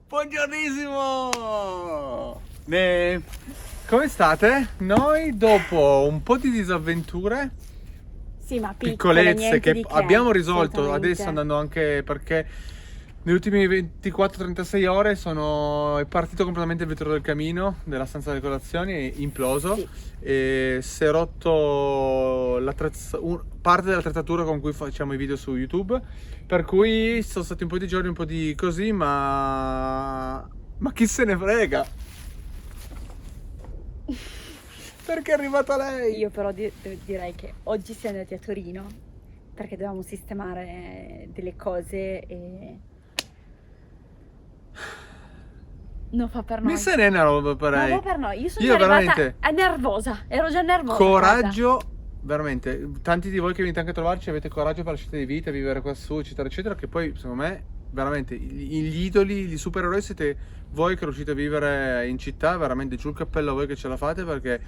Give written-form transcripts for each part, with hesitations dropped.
Buongiornissimo! Come state? Noi dopo un po' di disavventure, sì, ma piccolezze che abbiamo risolto assolutamente. adesso andando anche perché nelle ultime 24-36 ore è partito completamente il vetro del camino della stanza delle colazioni, è imploso Sì. e si è rotto parte dell'attrezzatura con cui facciamo i video su YouTube, per cui sono stati un po' di giorni un po' di così, ma chi se ne frega? Perché è arrivata lei? Io però direi che oggi siamo andati a Torino perché dovevamo sistemare delle cose e non fa per noi. Mi se ne è una roba per lei. Non fa per noi. Io sono arrivata veramente nervosa, ero già nervosa. coraggio, veramente. Tanti di voi che venite anche a trovarci avete coraggio per la scelta di vita, vivere qua su, eccetera, eccetera. Che poi, secondo me, veramente gli idoli, gli supereroi siete voi che riuscite a vivere in città. Veramente giù il cappello a voi che ce la fate perché.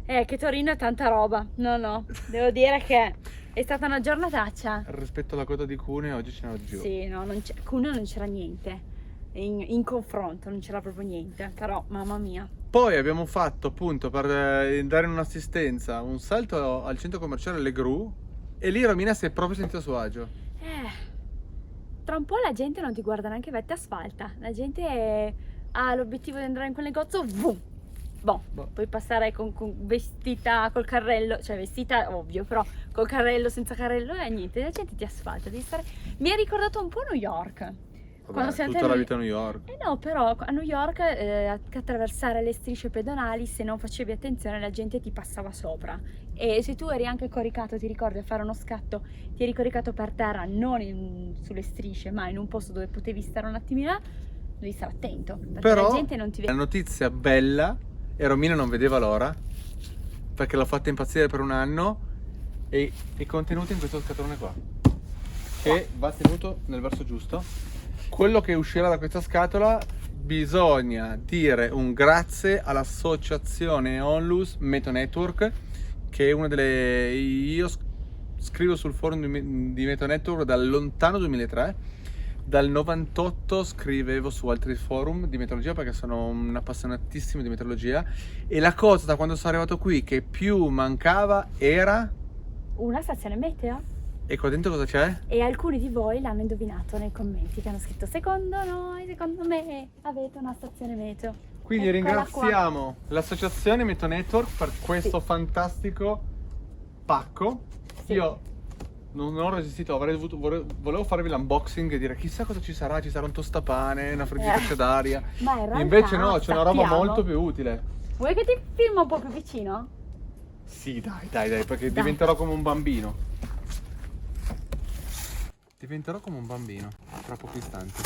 Che Torino è tanta roba. No, devo dire che è stata una giornataccia. Rispetto alla coda di Cuneo, oggi ce n'era di più. Sì, no, Cuneo non c'era niente. In confronto non c'era proprio niente, però mamma mia. Poi abbiamo fatto appunto per dare un'assistenza un salto al centro commerciale Le Gru e lì Romina si è proprio sentita a suo agio. Tra un po' la gente non ti guarda neanche vette asfalta, la gente ha l'obiettivo di andare in quel negozio, boom. Boh. Puoi passare con vestita col carrello, cioè vestita ovvio, però col carrello, senza carrello e niente, la gente ti asfalta, devi stare. Mi ha ricordato un po' New York. Vabbè, tutta la vita a New York. No, però a New York attraversare le strisce pedonali, se non facevi attenzione la gente ti passava sopra. E se tu eri anche coricato, ti ricordi, a fare uno scatto, ti eri coricato per terra, non sulle strisce, ma in un posto dove potevi stare un attimino, devi stare attento, perché però la gente non ti vede. La notizia bella, e Romina non vedeva l'ora, perché l'ho fatta impazzire per un anno, e è contenuta in questo scatolone qua, che va tenuto nel verso giusto. Quello che uscirà da questa scatola, bisogna dire un grazie all'associazione Onlus Meteo Network, che è una delle. Io scrivo sul forum di Meteo Network dal lontano 2003, dal 98 scrivevo su altri forum di meteorologia perché sono un appassionatissimo di meteorologia, e la cosa da quando sono arrivato qui che più mancava era Una stazione meteo? E qua dentro cosa c'è? E alcuni di voi l'hanno indovinato nei commenti, che hanno scritto secondo noi, secondo me avete una stazione meteo. Quindi Eccola ringraziamo l'associazione Meteo Network per questo fantastico pacco. Sì. Io non ho resistito, volevo farvi l'unboxing e dire chissà cosa ci sarà un tostapane, una friggitrice d'aria. Ma in realtà Invece no, c'è una roba sappiamo. molto più utile. Vuoi che ti filmo un po' più vicino? Sì, dai, perché diventerò come un bambino. Diventerò come un bambino tra pochi istanti.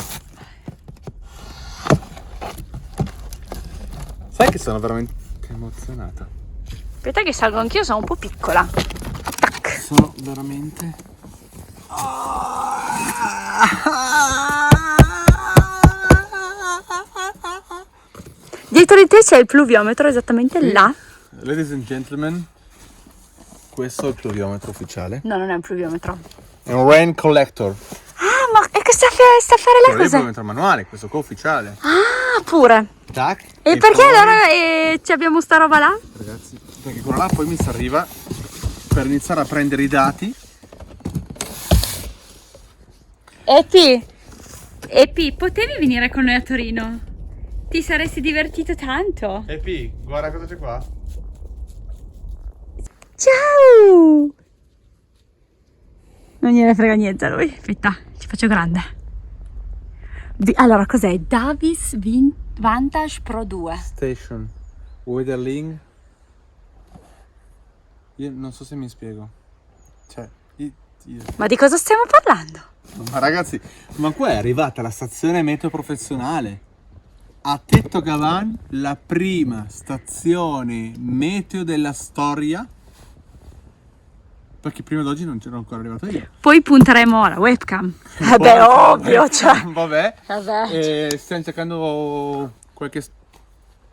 Sai che sono veramente emozionato. Aspetta che salgo anch'io, sono un po' piccola. Tac. Sono veramente. Dietro di te c'è il pluviometro, esattamente Sì. là. Ladies and gentlemen, questo è il pluviometro ufficiale. No, non è un pluviometro. È un rain collector. Ah, ma che sta a fare la Quello è il cosa? pluviometro manuale, questo qua ufficiale. Ah, pure. Tac. E perché poi, allora ci abbiamo sta roba là? ragazzi, perché quello là poi mi serviva per iniziare a prendere i dati. Epi, potevi venire con noi a Torino? Ti saresti divertito tanto. Epi, guarda cosa c'è qua. Ciao! Non gliene frega niente a lui. Aspetta, ci faccio grande. Allora, cos'è? Davis Vantage Pro 2. Station Weatherling. Io non so se mi spiego. Cioè, Ma di cosa stiamo parlando? ma ragazzi, ma qua è arrivata la stazione meteo professionale a Tetto Gavan, la prima stazione meteo della storia. Perché prima d'oggi non c'ero ancora arrivato io. Poi punteremo alla webcam. Vabbè, ovvio, cioè. Vabbè. Vabbè. E stiamo cercando qualche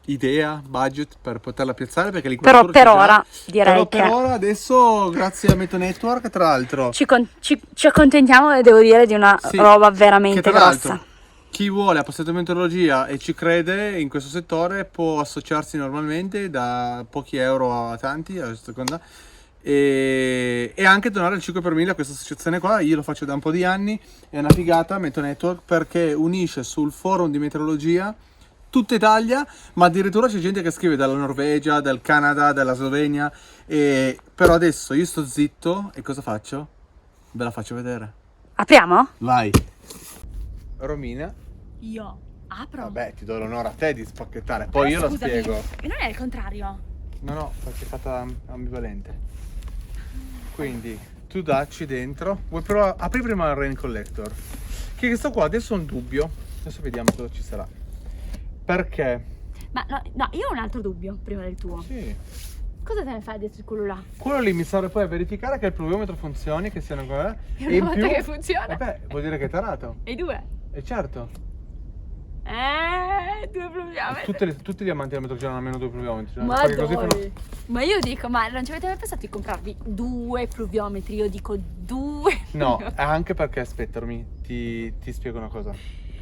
idea, budget per poterla piazzare, perché Però per ora direi però per che ora adesso, grazie a Meteo Network, tra l'altro ci accontentiamo, devo dire, di una sì, roba veramente che tra l'altro grossa. chi vuole appassionato di meteorologia e ci crede in questo settore può associarsi normalmente da pochi euro a tanti, a seconda, e anche donare il 5 per 1000 a questa associazione qua. Io lo faccio da un po' di anni, è una figata Meteo Network, perché unisce sul forum di meteorologia tutta Italia, ma addirittura c'è gente che scrive dalla Norvegia, dal Canada, dalla Slovenia, però adesso io sto zitto e cosa faccio? Ve la faccio vedere. Apriamo? Vai. Romina, Io apro. vabbè, ti do l'onore a te di spacchettare, poi io lo Scusami, spiego. non è il contrario. No, perché è fatta ambivalente. Quindi tu dacci dentro. Vuoi provare? Apri prima il Rain Collector. Che questo qua adesso è un dubbio. Adesso vediamo cosa ci sarà. Perché? Ma no, io ho un altro dubbio prima del tuo. Sì. Cosa te ne fai dietro quello là? Quello lì mi serve poi a verificare che il pluviometro funzioni, che siano qua. E una volta che funziona? Vabbè, vuol dire che è tarato. E i due? E certo. 2 pluviometri. Tutti i diamanti della meteorologia hanno almeno 2 pluviometri. Cioè, Ma perché così dai. Ma io dico, ma non ci avete mai pensato di comprarvi 2 pluviometri? Io dico 2. No, anche perché, aspetta, Romy, ti spiego una cosa.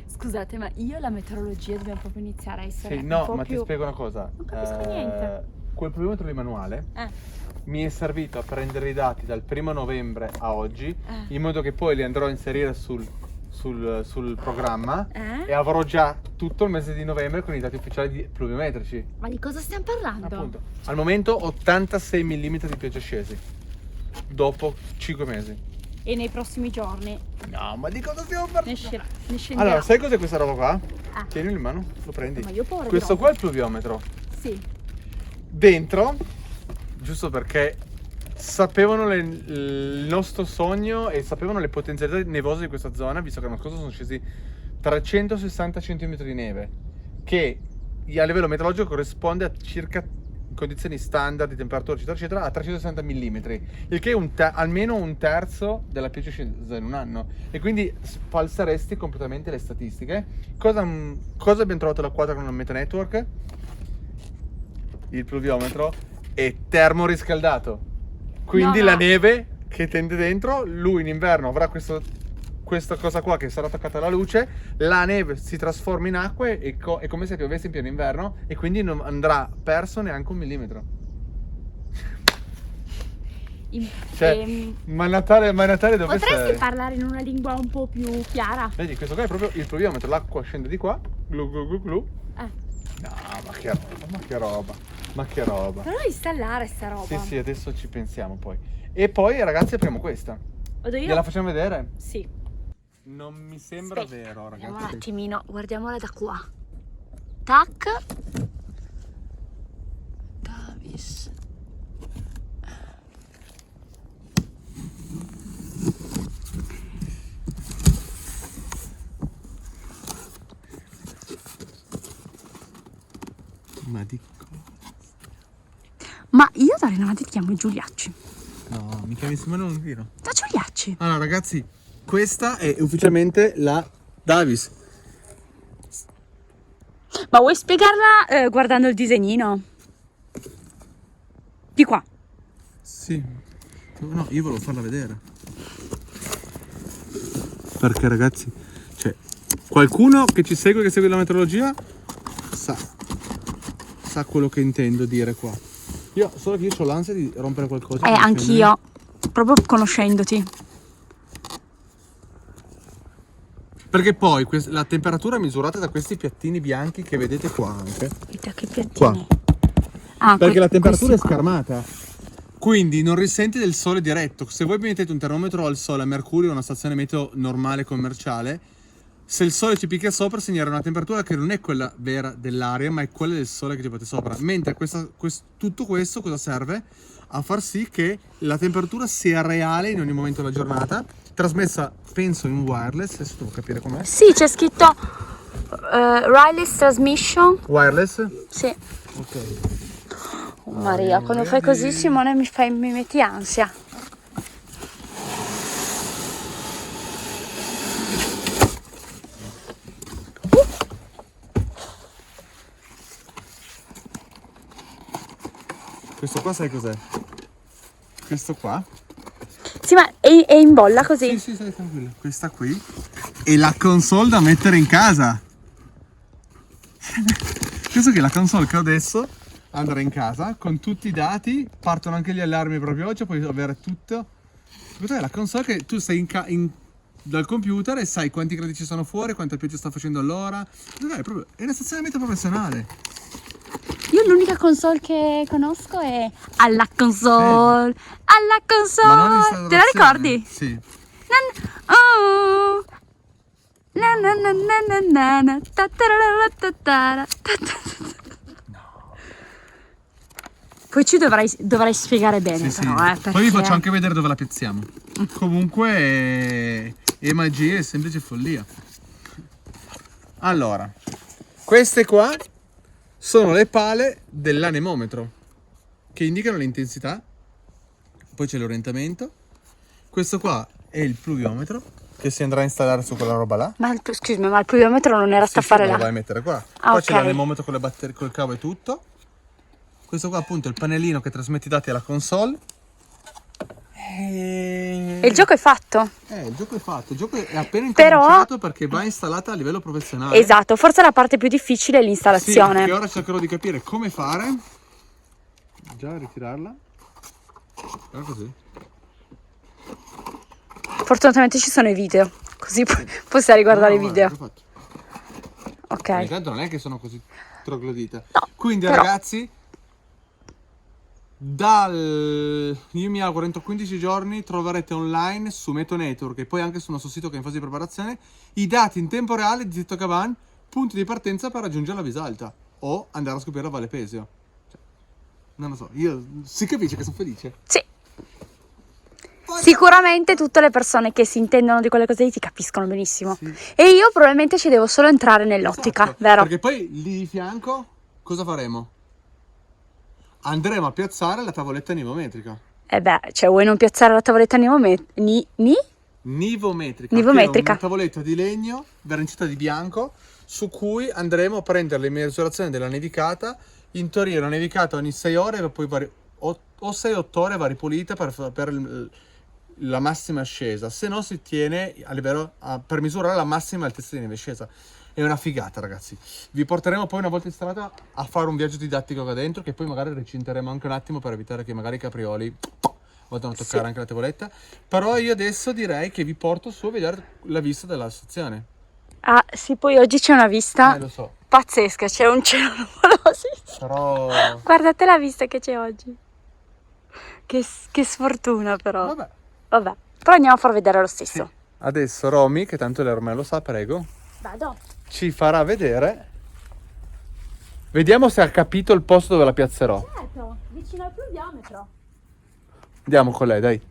Scusate, ma io e la meteorologia dobbiamo proprio iniziare a essere Sì, un no, po' ma più... ti spiego una cosa. Non capisco niente. Quel pluviometro di manuale mi è servito a prendere i dati dal 1° novembre a oggi, in modo che poi li andrò a inserire sul programma e avrò già tutto il mese di novembre con i dati ufficiali pluviometrici. Ma di cosa stiamo parlando? Appunto. Al momento 86 mm di pioggia scesi, dopo 5 mesi. E nei prossimi giorni No, ma di cosa stiamo parlando? ne scenderà. Allora, sai cos'è questa roba qua? Tienilo in mano, lo prendi. Ma io ho paura di Questo roba. qua è il pluviometro. Sì. Dentro, giusto perché sapevano il nostro sogno e sapevano le potenzialità nevose di questa zona, visto che l'anno scorso sono scesi 360 cm di neve, che a livello meteorologico corrisponde a circa, in condizioni standard di temperatura eccetera eccetera, a 360 mm, il che è almeno un terzo della pioggia scesa in un anno, e quindi falseresti completamente le statistiche. Cosa abbiamo trovato da qua con il Meteo Network? Il pluviometro è termoriscaldato, quindi la neve che tende dentro, lui in inverno avrà questa cosa qua che sarà attaccata alla luce, la neve si trasforma in acqua e è come se piovesse in pieno inverno, e quindi non andrà perso neanche 1 millimetro. Cioè, ma Natale dove Potresti sei? parlare in una lingua un po' più chiara? Vedi, questo qua è proprio il pluviometro, l'acqua scende di qua, glu glu glu glu. No, ma che roba. Però installare sta roba. Sì, adesso ci pensiamo poi. E poi ragazzi apriamo questa. Vado io? Gliela facciamo vedere? Sì. Non mi sembra vero, ragazzi. Vediamo un attimino, guardiamola da qua. Tac. Davis. Ma di cosa? Ma io da Renate ti chiamo Giuliacci. No, mica mi sembra un vino. Da Giuliacci. Allora ragazzi, questa è ufficialmente la Davis. Ma vuoi spiegarla guardando il disegnino? Di qua. Sì. No, io volevo farla vedere. Perché ragazzi, cioè, qualcuno che ci segue, che segue la meteorologia, sa quello che intendo dire qua. Solo che io ho l'ansia di rompere qualcosa. Anch'io. Proprio conoscendoti. Perché poi la temperatura è misurata da questi piattini bianchi che vedete qua anche. Da che piattini? Qua. Perché la temperatura è scarmata. Quindi non risenti del sole diretto. Se voi mettete un termometro al sole a Mercurio, una stazione meteo normale commerciale, se il sole ci picchia sopra segnerà una temperatura che non è quella vera dell'aria, ma è quella del sole che ci batte sopra. Mentre tutto questo cosa serve? A far sì che la temperatura sia reale in ogni momento della giornata, trasmessa penso in wireless. Adesso devo capire com'è. Sì, c'è scritto wireless transmission. Wireless? Sì. Ok. Oh, Maria, quando fai così Simone mi metti ansia. Questo qua sai cos'è? Questo qua? Sì, ma è in bolla così? Sì, stai tranquillo. Questa qui e la console da mettere in casa. Penso che la console che ho adesso andrà in casa con tutti i dati, partono anche gli allarmi proprio oggi, puoi avere tutto. Questa è la console che tu sei dal computer e sai quanti gradi ci sono fuori, quanta pioggia sta facendo all'ora. È una stazione meteo professionale. Io l'unica console che conosco è alla console, alla console. Te la ricordi? Sì. Oh. Na na na na na na ta ta ra ta ta ra ta ta. Poi ci dovrai spiegare bene, Sì, però, sì. perché... Poi vi faccio anche vedere dove la piazziamo. Comunque è magia, è semplice follia. Allora, queste qua sono le pale dell'anemometro che indicano l'intensità. Poi c'è l'orientamento. Questo qua è il pluviometro che si andrà a installare su quella roba là. Scusami, ma il pluviometro non era sta a fare Lo là? vai a mettere qua. Ah, Poi ok. c'è l'anemometro con le batterie, col cavo e tutto. Questo qua appunto è il pannellino che trasmette i dati alla console. E il gioco è fatto? Il gioco è fatto, il gioco è appena Però- incominciato perché va installata a livello professionale. Esatto, forse la parte più difficile è Sì, l'installazione. che ora cercherò di capire come fare. Già ritirarla. Guarda così. Fortunatamente ci sono i video, così possiamo riguardare i No, video. guarda, l'ho fatto. Ok. Intanto non è che sono così troglodita. No, Quindi però- ragazzi, io mi auguro entro 15 giorni troverete online su Meteo Network e poi anche sul nostro sito che è in fase di preparazione i dati in tempo reale di Tetto Cavan, punti di partenza per raggiungere la Visalta o andare a scoprire la Valle Pesio. Cioè, non lo so, io si capisce che sono felice. Sì. Sicuramente tutte le persone che si intendono di quelle cose lì ti capiscono benissimo. Sì. E io probabilmente ci devo solo entrare nell'ottica, Esatto, vero? Perché poi lì di fianco cosa faremo? Andremo a piazzare la tavoletta nivometrica. Cioè vuoi non piazzare la tavoletta nivometrica? Nivometrica, Nivometrica. che è una tavoletta di legno verniciata di bianco su cui andremo a prendere le misurazioni della nevicata. In teoria una nevicata ogni 6 ore e poi o 6-8 ore va ripulita per la massima ascesa, se no si tiene a livello per misurare la massima altezza di neve scesa. È una figata, ragazzi. Vi porteremo poi una volta installata a fare un viaggio didattico qua dentro, che poi magari recinteremo anche un attimo per evitare che magari i caprioli vadano a toccare anche la tavoletta. Però io adesso direi che vi porto su a vedere la vista della stazione. Ah sì, poi oggi c'è una vista Lo so, pazzesca, c'è un cielo nuvolosissimo. però... Guardate la vista che c'è oggi. Che sfortuna però. Vabbè. Però andiamo a far vedere lo stesso. Sì. Adesso Romy, che tanto lei ormai lo sa, prego, Vado. ci farà vedere. Vediamo se ha capito il posto dove la piazzerò. Certo, vicino al pluviometro. Andiamo con lei, dai.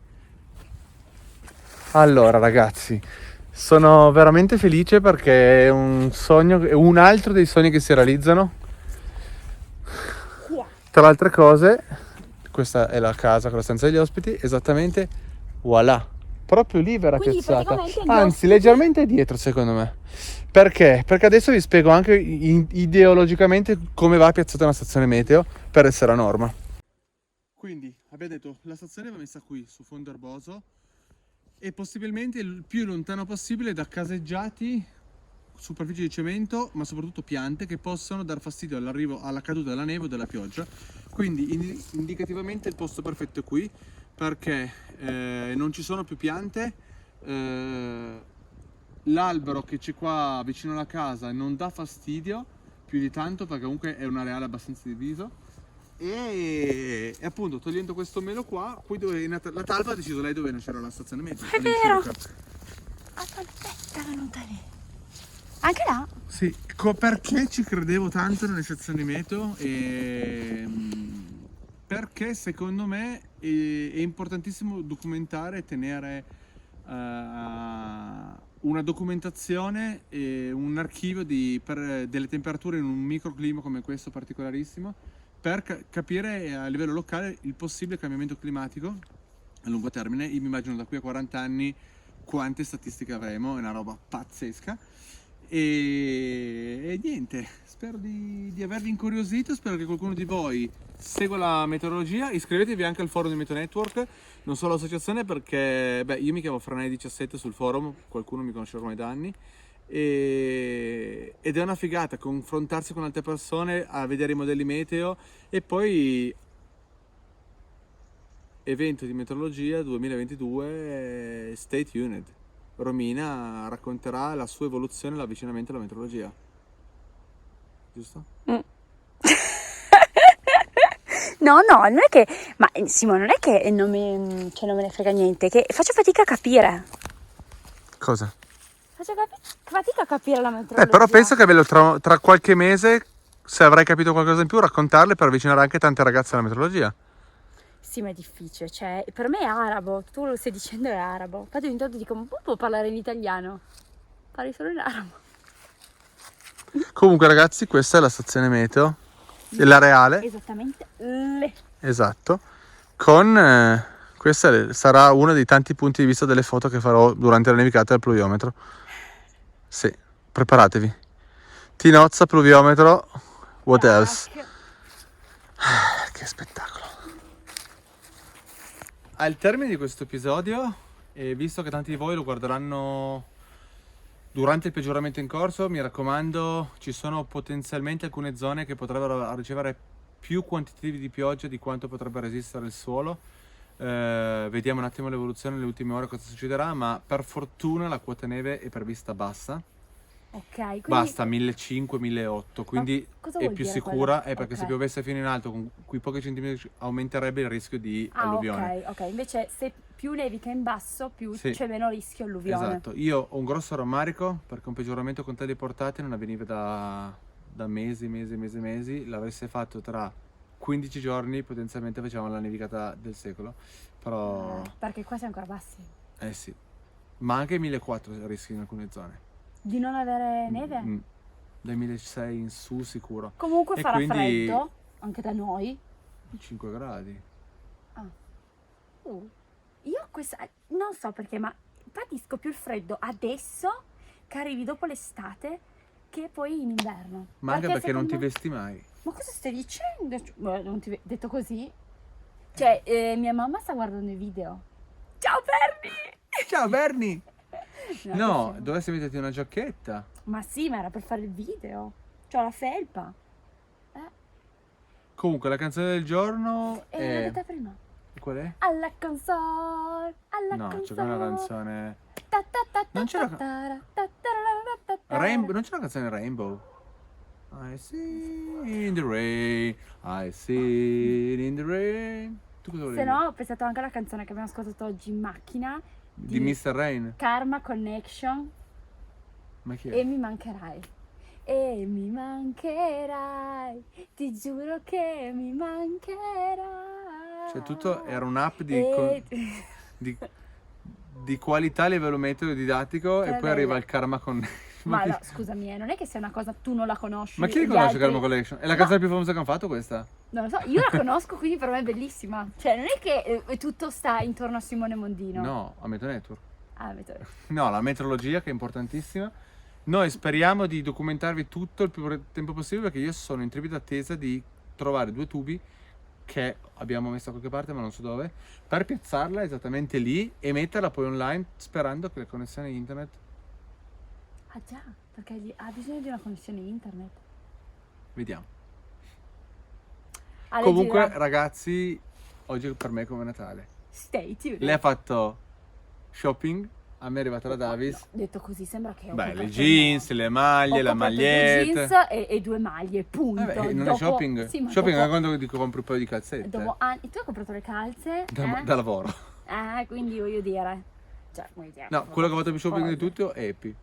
Allora, ragazzi, sono veramente felice perché è un sogno, è un altro dei sogni che si realizzano. Tra le altre cose, questa è la casa con la stanza degli ospiti, esattamente, voilà. Proprio lì verrà Quindi piazzata. praticamente gli Anzi, ospiti- leggermente dietro, secondo me. Perché? Perché adesso vi spiego anche ideologicamente come va piazzata una stazione meteo per essere a norma. Quindi, abbiamo detto, la stazione va messa qui, su fondo erboso, e possibilmente il più lontano possibile da caseggiati, superfici di cemento, ma soprattutto piante che possono dar fastidio all'arrivo, alla caduta della neve o della pioggia. Quindi indicativamente il posto perfetto è qui, perché non ci sono più piante, l'albero che c'è qua vicino alla casa non dà fastidio più di tanto, perché comunque è un areale abbastanza diviso. E appunto, togliendo questo melo qua, qui dove è nata la talpa, ha deciso lei dove nascerà la stazione meteo. È vero. Aspetta, è venuta lì. Anche là? Sì, perché ci credevo tanto nelle stazioni meteo? Perché secondo me è importantissimo documentare e tenere una documentazione e un archivio delle temperature in un microclima come questo particolarissimo, per capire a livello locale il possibile cambiamento climatico a lungo termine. Io mi immagino da qui a 40 anni quante statistiche avremo, è una roba pazzesca. E niente, spero di avervi incuriosito, spero che qualcuno di voi segua la meteorologia. Iscrivetevi anche al forum di Meteo Network, non solo l'associazione, perché io mi chiamo Franei17 sul forum, qualcuno mi conosce ormai da anni, ed è una figata confrontarsi con altre persone, a vedere i modelli meteo e poi evento di meteorologia 2022, stay tuned. Romina racconterà la sua evoluzione e l'avvicinamento alla meteorologia. Giusto? No, non è che... Ma Simo, non è che non me ne frega niente, che faccio fatica a capire. Cosa? Faccio fatica a capire la meteorologia. Però penso che tra qualche mese, se avrai capito qualcosa in più, raccontarle per avvicinare anche tante ragazze alla meteorologia. Sì, ma è difficile, cioè, per me è arabo, tu lo stai dicendo è arabo. Infatti ogni tanto dico, ma può parlare in italiano? Parli solo in arabo. Comunque ragazzi, questa è la stazione meteo, la reale. Esattamente. Esatto. Questa sarà uno dei tanti punti di vista delle foto che farò durante la nevicata del pluviometro. Sì, preparatevi. Tinozza, pluviometro, what else? Che spettacolo. Al termine di questo episodio, e visto che tanti di voi lo guarderanno durante il peggioramento in corso, mi raccomando, ci sono potenzialmente alcune zone che potrebbero ricevere più quantitativi di pioggia di quanto potrebbe resistere il suolo. Vediamo un attimo l'evoluzione nelle ultime ore, cosa succederà, ma per fortuna la quota neve è prevista bassa. Ok, quindi... Basta 1500-1800, quindi cosa è vuol più dire sicura, quello? è perché Ok. se piovesse fino in alto con quei pochi centimetri aumenterebbe il rischio di alluvione. ok, invece se più nevica in basso, più Sì. c'è meno rischio alluvione. Esatto, io ho un grosso rammarico perché un peggioramento con tali portate non avveniva da mesi. L'avesse fatto tra 15 giorni, potenzialmente facevamo la nevicata del secolo. Però, Perché qua siamo ancora bassi. eh sì, ma anche 1400 rischi in alcune zone. Di non avere neve? Dai 1600 in su sicuro. Comunque E farà quindi- freddo, anche da noi. 5 gradi. Io non so perché, ma patisco più il freddo adesso che arrivi dopo l'estate che poi in inverno. Ma anche perché non ti secondo- vesti mai. Ma cosa stai dicendo? Non ti detto così? Cioè, mia mamma sta guardando i video. Ciao Bernie! Ciao Bernie! No, che- dovresti metterti una giacchetta. Ma sì, ma era per fare il video. C'ho la felpa. Comunque la canzone del giorno E è... l'avete prima? Qual è? Alla console, alla No, c'è console. una canzone... Ta ta ta Non ta c'era- ta ta ta ta ta ta. Rainbow, non c'è una canzone Rainbow? I see in the rain, I see in the rain. Tu cosa volevi Se dire? no, ho pensato anche alla canzone che abbiamo ascoltato oggi in macchina Di Mr. Rain? Karma Connection. Ma chi E è? mi mancherai. E mi mancherai. Ti giuro che mi mancherai. Cioè tutto era un'app E- di qualità a livello meteo didattico e Che poi bella. arriva il Karma con... Ma no, scusami, non è che sia una cosa tu non la conosci. Ma chi e li gli conosce altri- Karma Collection? È la canzone più famosa che hanno fatto questa? Non lo so, io la conosco, quindi per me è bellissima. Cioè, non è che tutto sta intorno a Simone Mondino. No, a Meteo Network. Ah, vedo. No, la meteorologia che è importantissima. Noi speriamo di documentarvi tutto il più tempo possibile perché io sono in trepida attesa di trovare 2 tubi che abbiamo messo da qualche parte ma non so dove, per piazzarla esattamente lì e metterla poi online sperando che la connessione internet... Ah già, perché ha bisogno di una connessione internet. Vediamo. Ale, Comunque gira. ragazzi, oggi per me è come Natale. Stay tuned. Lei ha fatto shopping, a me è arrivata la Davis. Detto così sembra che ho Beh, comprato le jeans, le maglie, ho la comprato 2 maglietta. jeans e 2 maglie, punto. Vabbè, non è Dopo- shopping. Sì, ma Shopping è dopo, quando ti compri un paio di calzette. dopo anni. Tu hai comprato le calze? Da lavoro. Quindi voglio dire. Cioè, voglio dire. No, quello che ha fatto più shopping di Cose. tutto è Epi.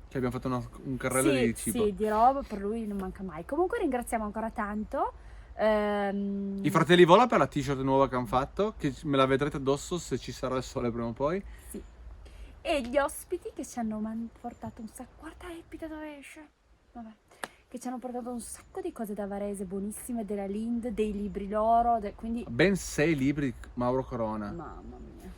Che abbiamo fatto un carrello di cibo. Sì, di roba per lui non manca mai. Comunque ringraziamo ancora tanto. I fratelli Vola per la t-shirt nuova che hanno fatto, che me la vedrete addosso se ci sarà il sole prima o poi. Sì. E gli ospiti che ci hanno portato un sacco. Guarda Epi da dove esce. Vabbè. Che ci hanno portato un sacco di cose da Varese buonissime, della Lind, dei libri loro. Quindi. Ben 6 libri di Mauro Corona. Mamma mia.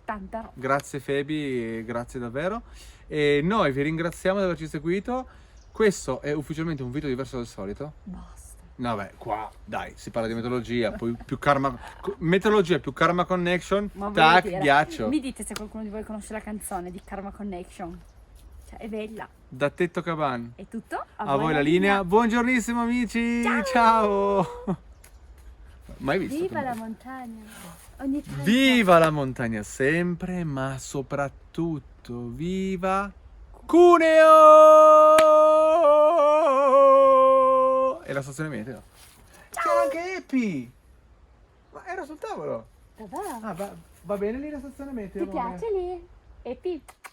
tanta roba. Grazie Febi, grazie davvero. E noi vi ringraziamo di averci seguito. Questo è ufficialmente un video diverso dal solito. Basta. No, beh, qua dai, si parla di meteorologia, poi più karma, meteorologia più Karma Connection, Ma voglio tac, dire, ghiaccio. mi dite se qualcuno di voi conosce la canzone di Karma Connection. Cioè, è bella. Da Tetto Caban. È tutto. A voi la linea. Buongiornissimo amici. Ciao. Mai visto? Viva la montagna. Ogni tanto. Viva la montagna sempre, ma soprattutto viva Cuneo! E la stazione meteo. C'era anche Epi. Ma era sul tavolo. Davvero? Ah, va bene lì la stazione meteo? Ti piace lì? Epi?